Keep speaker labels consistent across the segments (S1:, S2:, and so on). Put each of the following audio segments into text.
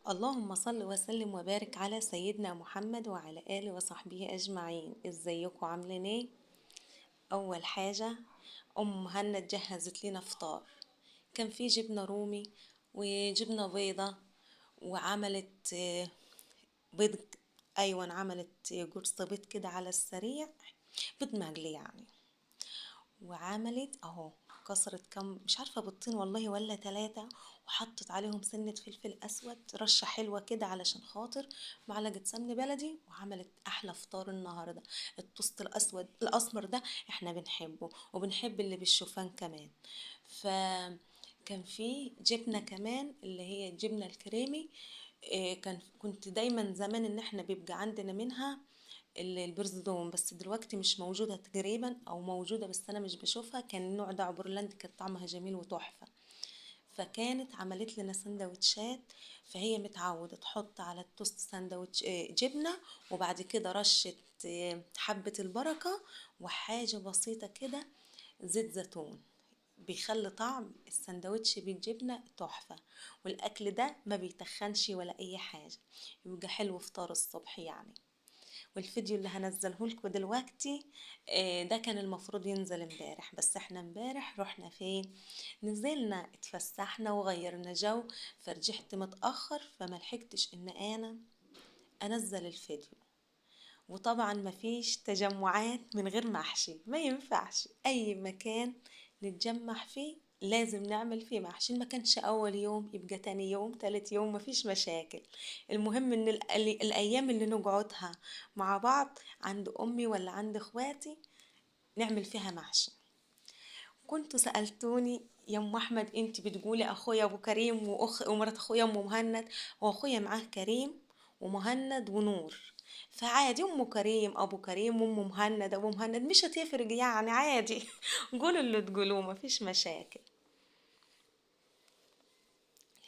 S1: اللهم صل وسلم وبارك على سيدنا محمد وعلى آله وصحبه أجمعين. ازيكم عاملين ايه؟ أول حاجة، أم مهند جهزت لنا فطار. كان في جبنة رومي وجبنة بيضة، وعملت بيض. أيوة، عملت قرص بيض كده على السريع، بيض مقلي يعني. وعملت اهو كسرت كم مش عارفة بيضتين والله ولا 3، وحطت عليهم سنة فلفل اسود رشة حلوة كده علشان خاطر معلقة سمن بلدي، وعملت احلى فطار النهاردة. التوست الاسود الاسمر ده احنا بنحبه، وبنحب اللي بالشوفان كمان. فكان في جبنة كمان اللي هي الجبنة الكريمي. كنت دايما زمان ان احنا بيبقى عندنا منها البرزدون، بس دلوقتي مش موجودة تقريبا، او موجودة بس انا مش بشوفها. كان النوع ده عبورلاند، كانت طعمها جميل وتحفة. فكانت عملت لنا سندوتشات. فهي متعودة تحط على التوست سندوتش جبنة، وبعد كده رشة حبة البركة، وحاجة بسيطة كده زيت زيتون، بيخلي طعم السندوتش بالجبنة تحفة. والأكل ده ما بيتخنش ولا أي حاجة، يبقى حلو فطار الصبح يعني. والفيديو اللي هنزله لكم دلوقتي ده كان المفروض ينزل امبارح، بس احنا امبارح رحنا فين؟ نزلنا اتفسحنا وغيرنا جو، فرجعت متأخر فملحقتش ان انا انزل الفيديو. وطبعا مفيش تجمعات من غير محشي، ما ينفعش اي مكان نتجمع فيه لازم نعمل فيه محشي. ما كانش اول يوم يبقى تاني يوم تالت يوم، مفيش مشاكل. المهم ان الايام اللي نقعدها مع بعض عند امي ولا عند اخواتي نعمل فيها محشي. كنتوا سألتوني يا ام احمد، انت بتقولي اخويا ابو كريم ومرات اخويا ام مهند. واخويا معاه كريم ومهند ونور، فعادي ام كريم ابو كريم وام مهند ابو مهند، مش هتفرق يعني، عادي. قولوا اللي تقولوه، مفيش مشاكل.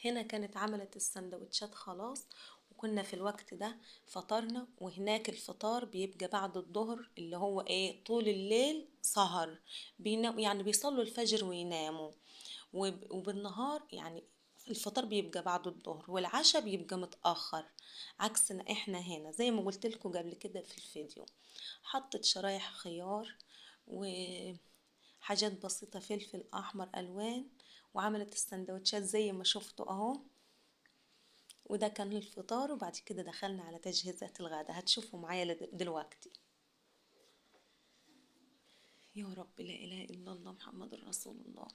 S1: هنا كانت عملت السندوتشات خلاص، وكنا في الوقت ده فطرنا. وهناك الفطار بيبقى بعد الظهر، اللي هو ايه، طول الليل سهر، بينام يعني بيصلوا الفجر ويناموا. وبالنهار يعني الفطار بيبقى بعد الظهر، والعشاء بيبقى متأخر. عكسنا احنا هنا زي ما قلت لكم قبل كده في الفيديو. حطت شرايح خيار وحاجات بسيطة، فلفل أحمر ألوان، وعملت السندوتشات زي ما شفتوا اهو. وده كان الفطار، وبعد كده دخلنا على تجهيزات الغداء، هتشوفوا معايا دلوقتي. يا رب، لا إله إلا الله محمد رسول الله.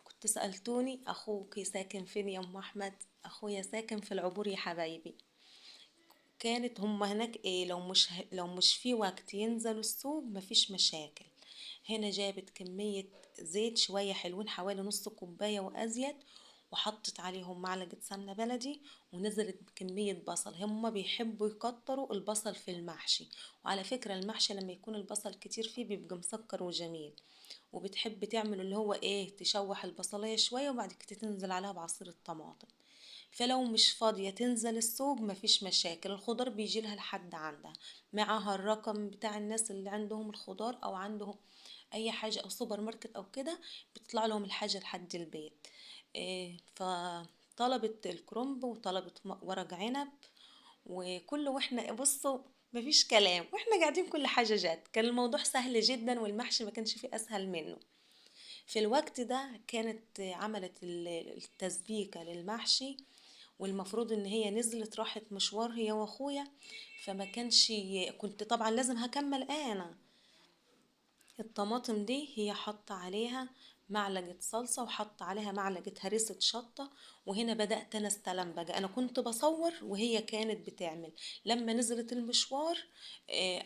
S1: كنت سألتوني أخوك ساكن فين يا أم أحمد؟ أخويا ساكن في العبور يا حبايبي. كانت هما هناك ايه، لو مش في وقت ينزلوا السوق مفيش مشاكل. هنا جابت كمية زيت شوية حلوين، حوالي نص كوباية وأزيد، وحطت عليهم معلقة سمنة بلدي، ونزلت بكمية بصل. هما بيحبوا يكتروا البصل في المحشي. وعلى فكرة المحشي لما يكون البصل كتير فيه بيبقى مسكر وجميل. وبتحب تعمل اللي هو ايه، تشوح البصلية شوية وبعد كده تنزل عليها بعصير الطماطم. فلو مش فاضية تنزل السوق مفيش مشاكل، الخضار بيجيلها لحد عندها. معاها الرقم بتاع الناس اللي عندهم الخضار او عندهم اي حاجة او سوبر ماركت او كده، بتطلع لهم الحاجة لحد البيت. فطلبت الكرنب وطلبت ورق عنب وكله. واحنا بصوا مفيش كلام، واحنا قاعدين كل حاجة جات. كان الموضوع سهل جدا، والمحشي ما كانش فيه اسهل منه. في الوقت ده كانت عملت التسبيكة للمحشي، والمفروض ان هي نزلت راحت مشوار هي واخويا. فما كانش، كنت طبعا لازم هكمل انا. الطماطم دي هي حط عليها معلقة صلصة، وحط عليها معلقة هريسة شطة. وهنا بدأت أنا استلم بقى، أنا كنت بصور وهي كانت بتعمل. لما نزلت المشوار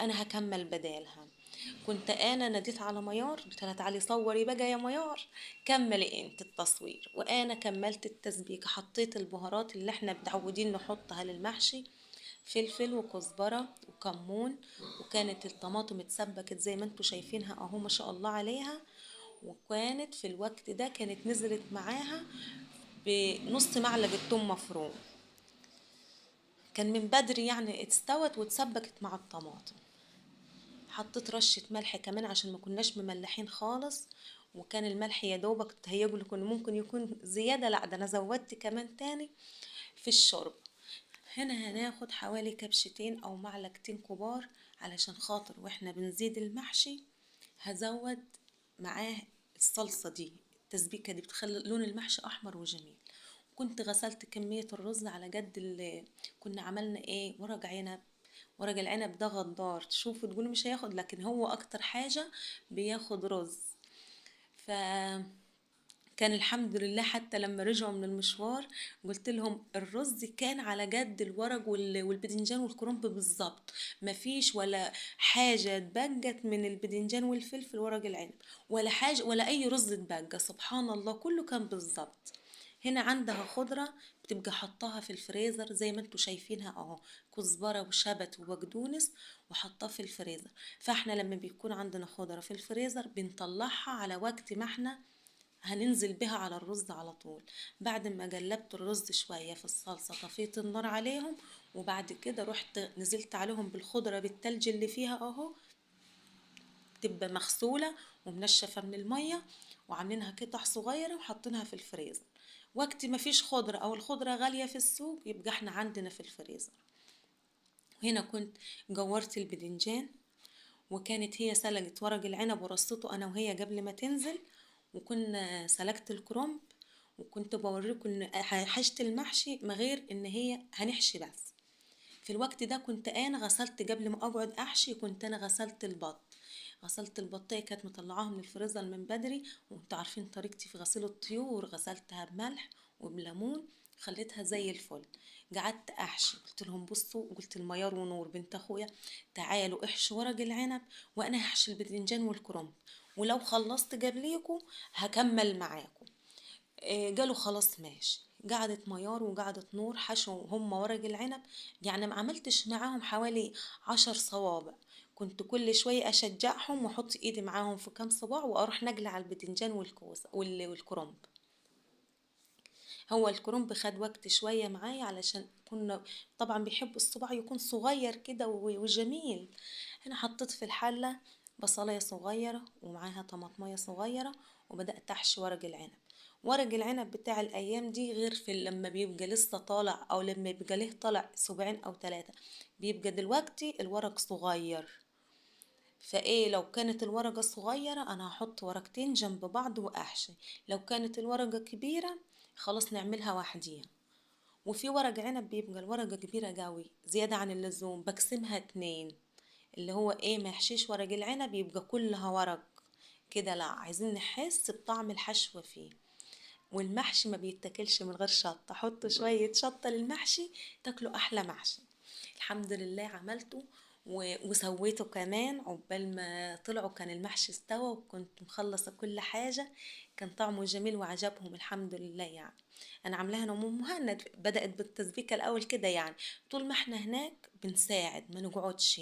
S1: أنا هكمل بدالها. كنت أنا ناديت على ميار، قلت لها تعالي صوري بقى يا ميار، كملي انت التصوير. وأنا كملت التسبيكة، حطيت البهارات اللي احنا متعودين نحطها للمحشي، فلفل وكزبرة وكمون. وكانت الطماطم اتسبكت زي ما انتوا شايفينها اهو، ما شاء الله عليها. وكانت في الوقت ده كانت نزلت معاها بنص معلقة توم مفروم. كان من بدري يعني استوت واتسبكت مع الطماطم. حطيت رشة ملح كمان عشان ما كناش مملحين خالص. وكان الملح يا دوبك تهيجوا، كنا ممكن يكون زيادة، لا ده انا زودت كمان تاني في الشرب. هنا هناخد حوالي كبشتين او معلقتين كبار، علشان خاطر واحنا بنزيد المحشي هزود معاه الصلصة دي. التسبيكة دي بتخلي لون المحشي احمر وجميل. كنت غسلت كمية الرز على قد اللي كنا عملنا ايه، ورق عنب. ورق العنب ده غدار، تشوفوا تقولوا مش هياخد، لكن هو اكتر حاجة بياخد رز. ف كان الحمد لله حتى لما رجعوا من المشوار قلت لهم الرز كان على قد الورق والبدنجان والكرنب بالظبط، مفيش ولا حاجة اتبقت من البدنجان والفلفل ورق العنب، ولا حاجة ولا أي رز اتبقى، سبحان الله كله كان بالظبط. هنا عندها خضرة بتبقى حطاها في الفريزر زي ما انتوا شايفينها اهو، كزبرة وشبت وبقدونس، وحطاه في الفريزر. فاحنا لما بيكون عندنا خضرة في الفريزر بنطلعها على وقت ما احنا هننزل بها على الرز على طول. بعد ما قلبت الرز شوية في الصلصة طفيت النار عليهم، وبعد كده رحت نزلت عليهم بالخضرة بالتلج اللي فيها اهو، تبقى مغسولة ومنشفة من المية، وعاملينها قطع صغيرة وحاطينها في الفريزر. وقت ما فيش خضرة او الخضرة غالية في السوق يبقى احنا عندنا في الفريزر. هنا كنت جورت البدنجان، وكانت هي سلقت ورق العنب ورصته انا وهي قبل ما تنزل، وكنا سلقت الكرنب. وكنت بوريكم ان حاجة المحشي ما غير ان هي هنحشي بس. في الوقت ده كنت انا غسلت قبل ما اقعد احشي، كنت انا غسلت البط. غسلت البطية كانت مطلعاها من الفريزر من بدري، وانتوا عارفين طريقتي في غسيل الطيور، غسلتها بملح وبليمون، خليتها زي الفل. قعدت احشي، قلت لهم بصوا، قلت الميار ونور بنت اخويا تعالوا احشوا ورق العنب وانا هحشي الباذنجان والكرنب، ولو خلصت قبليكم هكمل معاكم. قالوا خلاص ماشي. قعدت ميار وقعدت نور حشوا هم ورق العنب، يعني ما عملتش معاهم حوالي 10 صوابع. كنت كل شوية أشجعهم وأحط إيدي معاهم في كام صباع وأروح نقلة على البتنجان والكوسة والكرنب. هو الكرنب خد وقت شوية معايا علشان كنا طبعا بيحب الصباع يكون صغير كده وجميل. هنا حطيت في الحلة بصلاية صغيرة ومعاها طماطمية صغيرة، وبدأت أحشي ورق العنب. ورق العنب بتاع الأيام دي غير في لما بيبقى لسه طالع أو لما يبقى له طالع أسبوعين أو 3، بيبقى دلوقتي الورق صغير. فايه لو كانت الورقة صغيرة انا هحط ورقتين جنب بعض واحشي، لو كانت الورقة كبيرة خلاص نعملها وحديها. وفي ورق عنب بيبقى الورقة كبيرة قوي زيادة عن اللزوم بقسمها 2، اللي هو ايه ما يحشيش ورق العنب يبقى كلها ورق كده، لا عايزين نحس بطعم الحشوة فيه. والمحشي ما بيتاكلش من غير شطة، حط شوية شطة للمحشي تاكله أحلى محشي. الحمد لله عملته وسويته كمان، عقبال ما طلعوا كان المحشي استوى وكنت مخلصة كل حاجة. كان طعمه جميل وعجبهم الحمد لله يعني. أنا عاملاها أنا وأم مهند، بدأت بالتسبيكة الأول كده يعني، طول ما احنا هناك بنساعد ما نقعدش.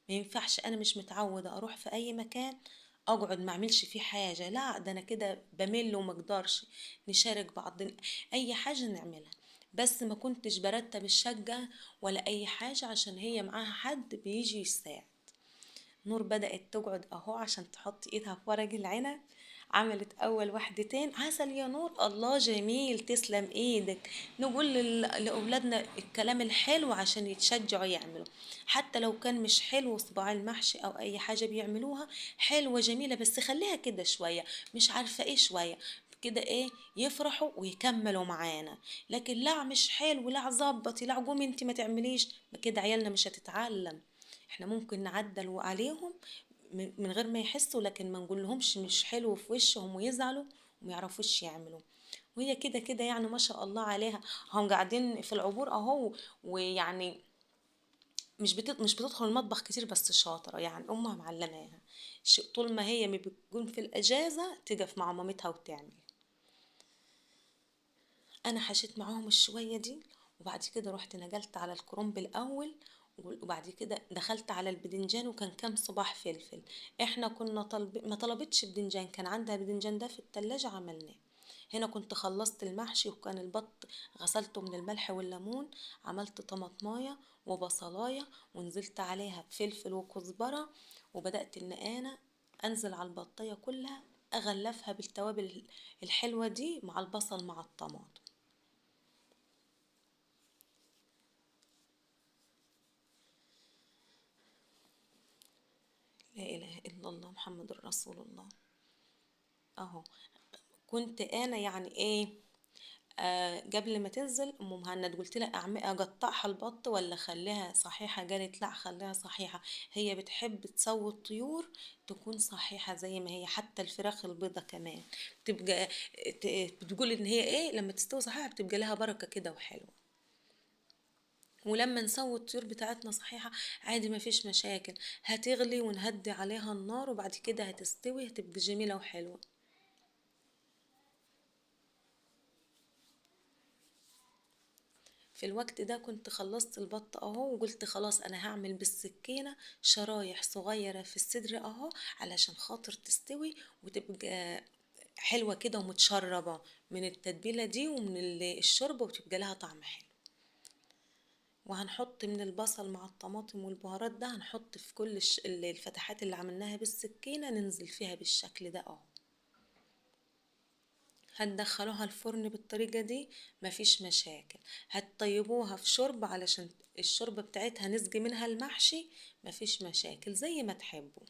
S1: ما ينفعش، أنا مش متعودة أروح في أي مكان اقعد ما اعملش فيه حاجة، لا ده انا كده بمل ومقدرش. نشارك بعض اي حاجة نعملها، بس ما كنتش برتب الشقة ولا اي حاجة عشان هي معاها حد بيجي يساعد. نور بدأت تقعد اهو عشان تحط ايدها في ورق العنب، عملت اول وحدتين عسل يا نور، الله جميل تسلم ايدك. نقول لاولادنا الكلام الحلو عشان يتشجعوا يعملوا، حتى لو كان مش حلو صباع المحشي او اي حاجة بيعملوها حلوة جميلة، بس خليها كده شوية، مش عارفة ايه شوية كده ايه يفرحوا ويكملوا معانا. لكن لا مش حلو، لا ظبطي، لا قومي انت ما تعمليش، ما كده عيالنا مش هتتعلم. احنا ممكن نعدل عليهم من غير ما يحسوا، لكن ما نقول لهمش مش حلو في وشهم ويزعلوا وما يعرفوش يعملوا. وهي كده كده يعني ما شاء الله عليها، هم قاعدين في العبور اهو، ويعني مش بتدخل المطبخ كتير بس شاطرة يعني، امها معلماها. طول ما هي ما بتكون في الاجازة تقف مع مامتها وتعمل. انا حشيت معاهم الشوية دي، وبعد كده رحت نقلت على الكرنب الاول، وبعد كده دخلت على البدنجان وكان كام صباح فلفل. احنا كنا ما طلبتش بدنجان، كان عندها بدنجان ده في التلاجة عملناه. هنا كنت خلصت المحشي وكان البط غسلته من الملح والليمون، عملت طماطمايه وبصلايه ونزلت عليها بفلفل وكزبرة، وبدأت ان انا انزل على البطية كلها اغلفها بالتوابل الحلوة دي مع البصل مع الطماطم. لا اله الا الله محمد رسول الله. اهو. كنت انا يعني ايه، قبل ما تنزل ام مهند قلت لها اقطعها البط ولا اخليها صحيحه؟ قالت لا خليها صحيحه، هي بتحب تسوي الطيور تكون صحيحه زي ما هي، حتى الفراخ البيضه كمان تبقى بتقول ان هي ايه لما تستوي صحيحه بتبقى لها بركه كده وحلوه. ولما نسوي الطيور بتاعتنا صحيحة عادي ما فيش مشاكل، هتغلي ونهدي عليها النار وبعد كده هتستوي هتبقى جميلة وحلوة. في الوقت ده كنت خلصت البط اهو، وقلت خلاص انا هعمل بالسكينة شرايح صغيرة في الصدر اهو علشان خاطر تستوي وتبقى حلوة كده ومتشربة من التتبيلة دي ومن الشوربة وتبقى لها طعم حلو. وهنحط من البصل مع الطماطم والبهارات ده، هنحط في كل الفتحات اللي عملناها بالسكينة ننزل فيها بالشكل ده اهو. هتدخلوها الفرن بالطريقة دي مفيش مشاكل. هتطيبوها في شوربة علشان الشوربة بتاعتها نسقي منها المحشي، مفيش مشاكل زي ما تحبوا.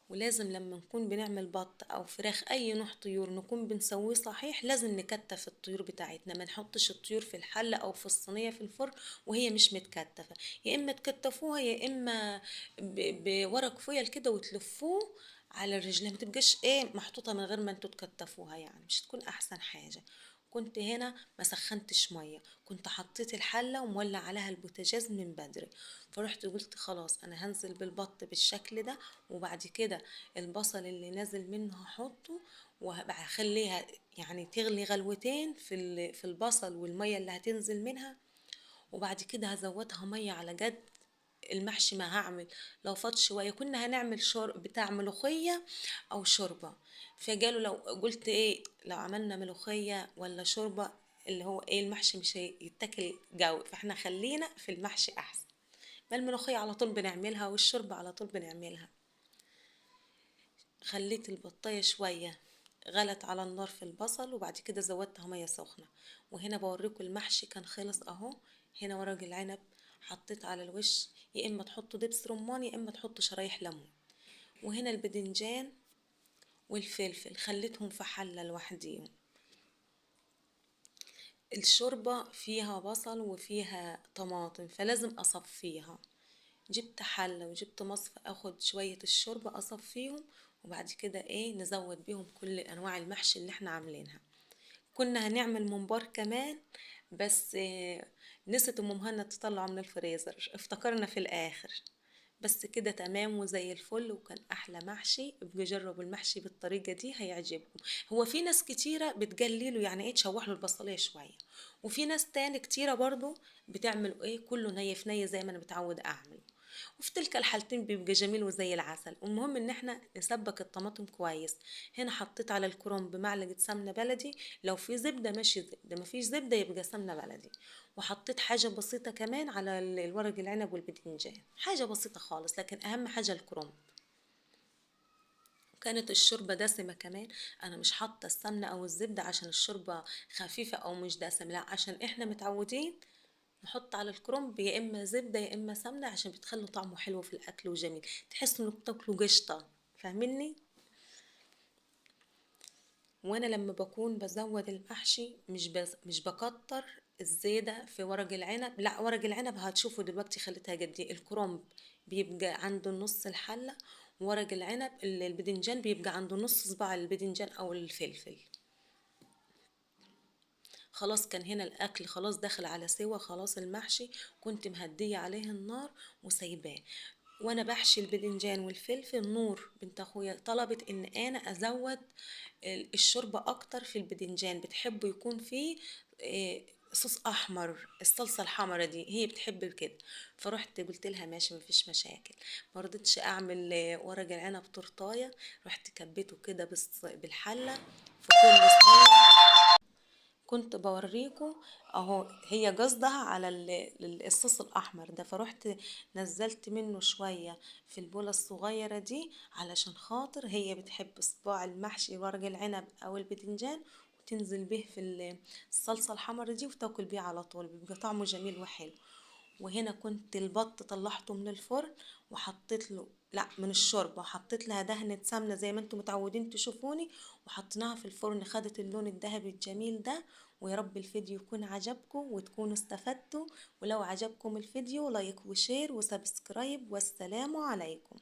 S1: ولازم لما نكون بنعمل بط او فراخ اي نوع طيور نكون بنسويه صحيح، لازم نكتف الطيور بتاعتنا، ما نحطش الطيور في الحلة او في الصينية في الفرن وهي مش متكتفة. يا اما تكتفوها يا اما بورق فويل كده وتلفوه على الرجل، ما تبقاش ايه محطوطة من غير ما انتوا تكتفوها، يعني مش تكون احسن حاجة. كنت هنا ما سخنتش ميه، كنت حطيت الحله ومولع عليها البوتاجاز من بدري. فرحت قلت خلاص انا هنزل بالبط بالشكل ده، وبعد كده البصل اللي نازل منه هحطه وهخليها يعني تغلي غلوتين في البصل والميه اللي هتنزل منها. وبعد كده هزودها ميه على قد المحشي ما هعمل. لو فاض شويه كنا هنعمل شرب بتاع ملوخيه او شوربه، فقالوا لو قلت ايه لو عملنا ملوخيه ولا شوربه اللي هو ايه المحشي مش هيتاكل جو، فاحنا خلينا في المحشي احسن. ما الملوخيه على طول بنعملها والشوربه على طول بنعملها. خليت البطايه شويه غلت على النار في البصل وبعد كده زودتها ميه سخنه. وهنا بوريكم المحشي كان خلص اهو. هنا ورق العنب حطيت على الوش، يا اما تحطوا دبس رمان يا اما تحطوا شرايح ليمون. وهنا البدنجان والفلفل خليتهم في حله لوحديهم. الشوربه فيها بصل وفيها طماطم فلازم اصفيها. جبت حله وجبت مصفى اخد شويه الشوربه اصفيهم، وبعد كده ايه نزود بيهم كل انواع المحشي اللي احنا عاملينها. كنا هنعمل ممبار كمان بس نسيت ام مهند تطلعه من الفريزر، افتكرنا في الاخر. بس كده تمام وزي الفل وكان احلى محشي. ابقوا جربوا المحشي بالطريقه دي هيعجبكم. هو في ناس كتيره بتقلله يعني ايه تشوح له البصليه شويه، وفي ناس تاني كتيره برضو بتعمل ايه كله ني في ني زي ما انا متعود اعمل. وفي تلك الحالتين بيبقى جميل وزي العسل. المهم ان احنا نسبك الطماطم كويس. هنا حطيت على الكرنب معلقه سمنه بلدي، لو في زبده ماشي زبده، مفيش زبده يبقى سمنه بلدي. وحطيت حاجه بسيطه كمان على الورق العنب والباذنجان، حاجه بسيطه خالص لكن اهم حاجه الكرنب. كانت الشوربة دسمة كمان. أنا مش حاطة السمنة أو الزبدة عشان الشوربة خفيفة أو مش دسمة، لا عشان إحنا متعودين نحط على الكرنب يا إما زبدة يا إما سمنة عشان بتخلي طعمه حلو في الأكل وجميل، تحسوا إنك بتاكلوا قشطة. فاهميني؟ وأنا لما بكون بزود المحشي مش بكتر الزيادة في ورق العنب، لا ورق العنب هتشوفوا دلوقتي خليتها قد ايه. الكرنب بيبقى عنده نص الحلة، ورق العنب البدنجان بيبقى عنده نص صباع البدنجان او الفلفل. خلاص كان هنا الاكل خلاص داخل على سوا، خلاص المحشي كنت مهدية عليه النار وسايباه. وانا بحشي البدنجان والفلفل نور بنت اخويا طلبت ان انا ازود الشوربة اكتر في البدنجان، بتحبه يكون فيه صوص احمر، الصلصه الحمرا دي هي بتحب كده. فرحت قلت لها ماشي مفيش مشاكل. مرضتش اعمل ورق العنب تورتايه، رحت كبيته كده بالحله في كل صينيه. كنت بوريكم اهو هي قصدها على الصوص الاحمر ده، فرحت نزلت منه شويه في البوله الصغيره دي علشان خاطر هي بتحب صباع المحشي ورق العنب او البتنجان وتنزل به في الصلصة الحمرا دي وتاكل بيه على طول، بيبقى طعمه جميل وحلو. وهنا كنت البط طلعته من الفرن وحطيت له، لا من الشوربة، وحطيت لها دهنة سمنة زي ما انتم متعودين تشوفوني، وحطيناها في الفرن خدت اللون الذهبي الجميل ده. ويا رب الفيديو يكون عجبكم وتكونوا استفدتوا. ولو عجبكم الفيديو لايك وشير وسبسكرايب، والسلام عليكم.